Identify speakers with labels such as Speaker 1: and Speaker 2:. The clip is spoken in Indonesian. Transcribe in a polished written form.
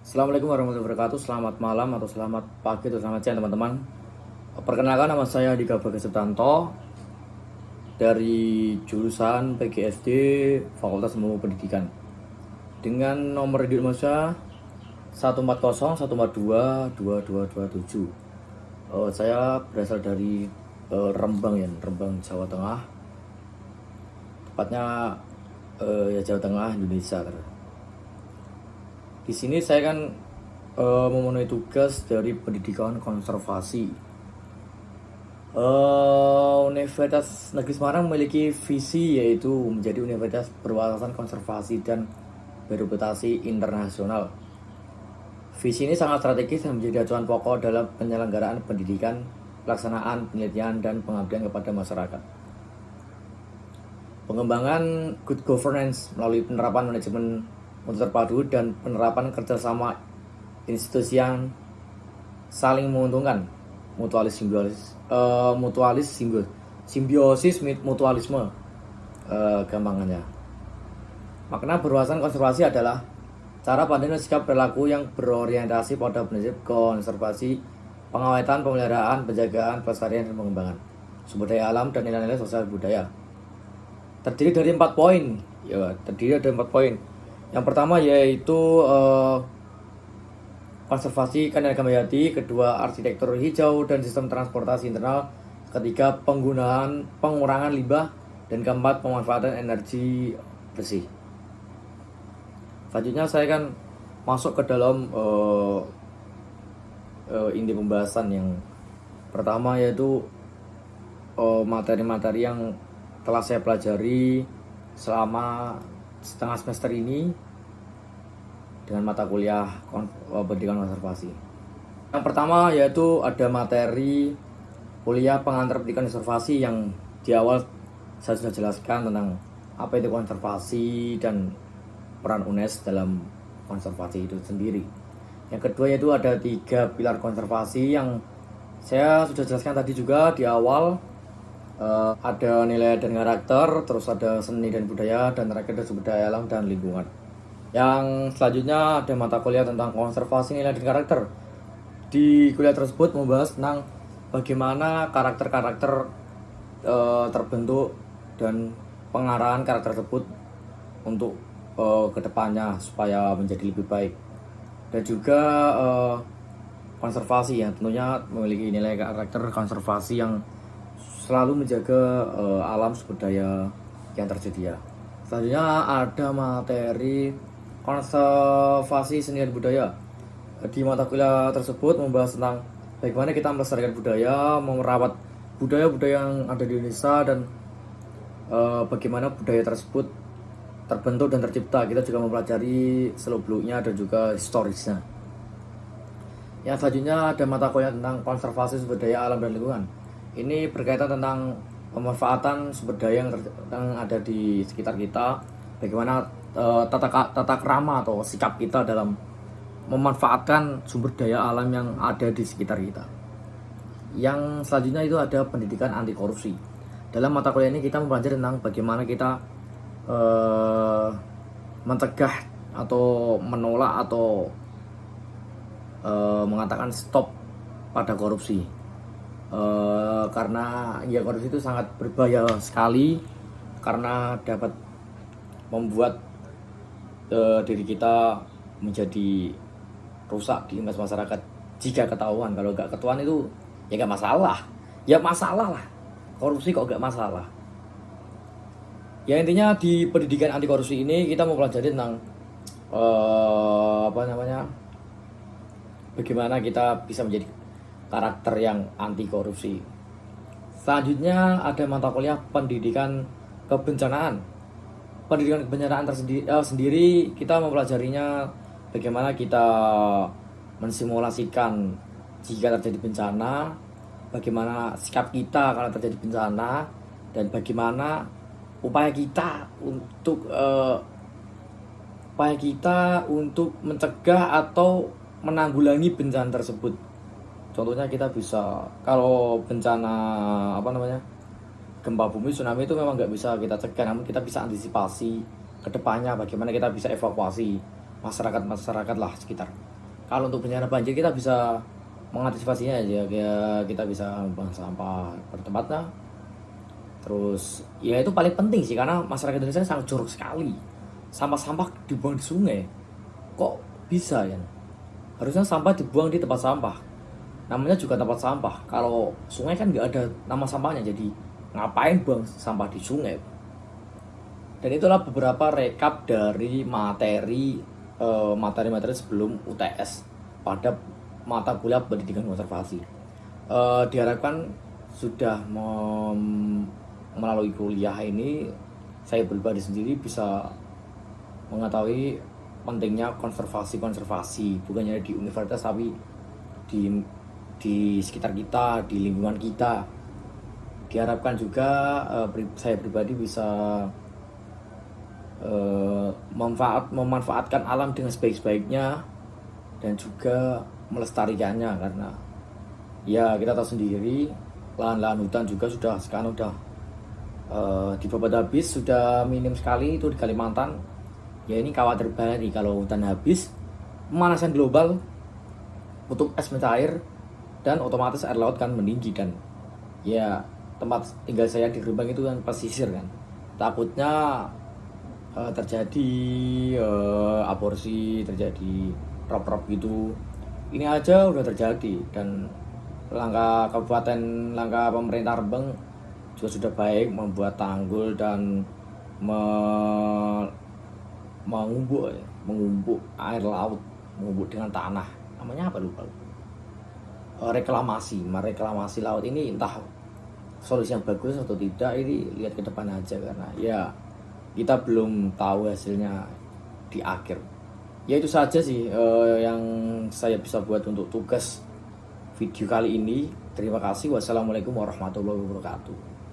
Speaker 1: Assalamualaikum warahmatullahi wabarakatuh. Selamat malam atau selamat pagi atau selamat siang teman-teman. Perkenalkan, nama saya Dika Bagas Septanto dari jurusan PGSD Fakultas Ilmu Pendidikan dengan nomor di Indonesia 14014222227. Saya berasal dari Rembang ya, Rembang Jawa Tengah. Tepatnya ya Jawa Tengah, Indonesia. Di sini saya kan memenuhi tugas dari pendidikan konservasi. Universitas Negeri Semarang memiliki visi yaitu menjadi universitas berwawasan konservasi dan bereputasi internasional. Visi ini sangat strategis dan menjadi acuan pokok dalam penyelenggaraan pendidikan, pelaksanaan penelitian dan pengabdian kepada masyarakat. Pengembangan good governance melalui penerapan manajemen mutu terpadu dan penerapan kerjasama institusi yang saling menguntungkan, simbiosis mutualisme, gampangannya. Makna berwawasan konservasi adalah cara pandang dan sikap perilaku yang berorientasi pada prinsip konservasi, pengawetan, pemeliharaan, penjagaan, pelestarian, dan pengembangan sumber daya alam dan nilai-nilai sosial budaya. Terdiri dari 4 poin. Yang pertama yaitu konservasi keanekaragaman hayati, kedua arsitektur hijau dan sistem transportasi internal, ketiga pengurangan limbah, dan keempat pemanfaatan energi bersih. Selanjutnya saya akan masuk ke dalam inti pembahasan. Yang pertama yaitu materi-materi yang telah saya pelajari selama setengah semester ini dengan mata kuliah pendidikan konservasi. Yang pertama yaitu ada materi kuliah pengantar pendidikan konservasi yang di awal saya sudah jelaskan tentang apa itu konservasi dan peran UNES dalam konservasi itu sendiri. Yang kedua yaitu ada 3 pilar konservasi yang saya sudah jelaskan tadi juga di awal. Ada nilai dan karakter, terus ada seni dan budaya, dan terakhir ada sumber daya alam dan lingkungan. Yang selanjutnya ada mata kuliah tentang konservasi nilai dan karakter. Di kuliah tersebut membahas tentang bagaimana karakter-karakter terbentuk dan pengarahan karakter tersebut untuk kedepannya supaya menjadi lebih baik. Dan juga konservasi yang tentunya memiliki nilai karakter konservasi yang selalu menjaga alam sumber daya yang tersedia. Selanjutnya ada materi konservasi seni dan budaya. Di mata kuliah tersebut membahas tentang bagaimana kita melestarikan budaya, merawat budaya-budaya yang ada di Indonesia, dan bagaimana budaya tersebut terbentuk dan tercipta. Kita juga mempelajari seluk-beluknya dan juga historisnya. Yang selanjutnya ada mata kuliah tentang konservasi sumber daya alam dan lingkungan. Ini berkaitan tentang pemanfaatan sumber daya yang ada di sekitar kita, bagaimana tata krama atau sikap kita dalam memanfaatkan sumber daya alam yang ada di sekitar kita. Yang selanjutnya itu ada pendidikan anti korupsi. Dalam mata kuliah ini kita mempelajari tentang bagaimana kita mencegah atau menolak atau mengatakan stop pada korupsi. Karena ya korupsi itu sangat berbahaya sekali, karena dapat membuat diri kita menjadi rusak di masyarakat jika ketahuan. Kalau nggak ketahuan itu ya nggak masalah, ya masalah lah, korupsi kok nggak masalah. Ya intinya di pendidikan anti korupsi ini kita mau pelajari tentang bagaimana kita bisa menjadi karakter yang anti korupsi. Selanjutnya ada mata kuliah pendidikan kebencanaan. Pendidikan kebencanaan sendiri kita mempelajarinya bagaimana kita mensimulasikan jika terjadi bencana, bagaimana sikap kita kalau terjadi bencana, dan bagaimana upaya kita untuk mencegah atau menanggulangi bencana tersebut. Contohnya kita bisa, kalau bencana gempa bumi, tsunami itu memang nggak bisa kita cegah, namun kita bisa antisipasi ke depannya bagaimana kita bisa evakuasi masyarakat lah sekitar. Kalau untuk bencana banjir kita bisa mengantisipasinya aja, kayak kita bisa membuang sampah bertempatnya. Terus ya itu paling penting sih, karena masyarakat Indonesia sangat jorok sekali. Sampah-sampah dibuang di sungai. Kok bisa ya? Harusnya sampah dibuang di tempat sampah. Namanya juga tempat sampah. Kalau sungai kan nggak ada nama sampahnya, jadi ngapain buang sampah di sungai? Dan itulah beberapa rekap dari materi-materi sebelum UTS pada mata kuliah pendidikan konservasi. Diharapkan sudah melalui kuliah ini, saya pribadi sendiri bisa mengetahui pentingnya konservasi, bukan hanya di universitas tapi di sekitar kita, di lingkungan kita. Diharapkan juga saya pribadi bisa memanfaatkan alam dengan sebaik-baiknya dan juga melestarikannya, karena ya kita tahu sendiri lahan-lahan hutan juga sekarang udah dibabat habis, sudah minim sekali itu di Kalimantan. Ya ini khawatir banget nih kalau hutan habis, pemanasan global, kutub es mencair, dan otomatis air laut kan meninggi. Dan ya tempat tinggal saya di Rembang itu kan pesisir kan, takutnya terjadi aborsi, terjadi rop-rop gitu. Ini aja udah terjadi, dan langkah pemerintah Rembang juga sudah baik membuat tanggul dan mengumbuk air laut, mengumbuk dengan tanah. Namanya apa lupa. Mereklamasi laut ini, entah solusi yang bagus atau tidak, ini lihat ke depan aja, karena ya kita belum tahu hasilnya di akhir. Ya itu saja sih yang saya bisa buat untuk tugas video kali ini. Terima kasih. Wassalamualaikum warahmatullahi wabarakatuh.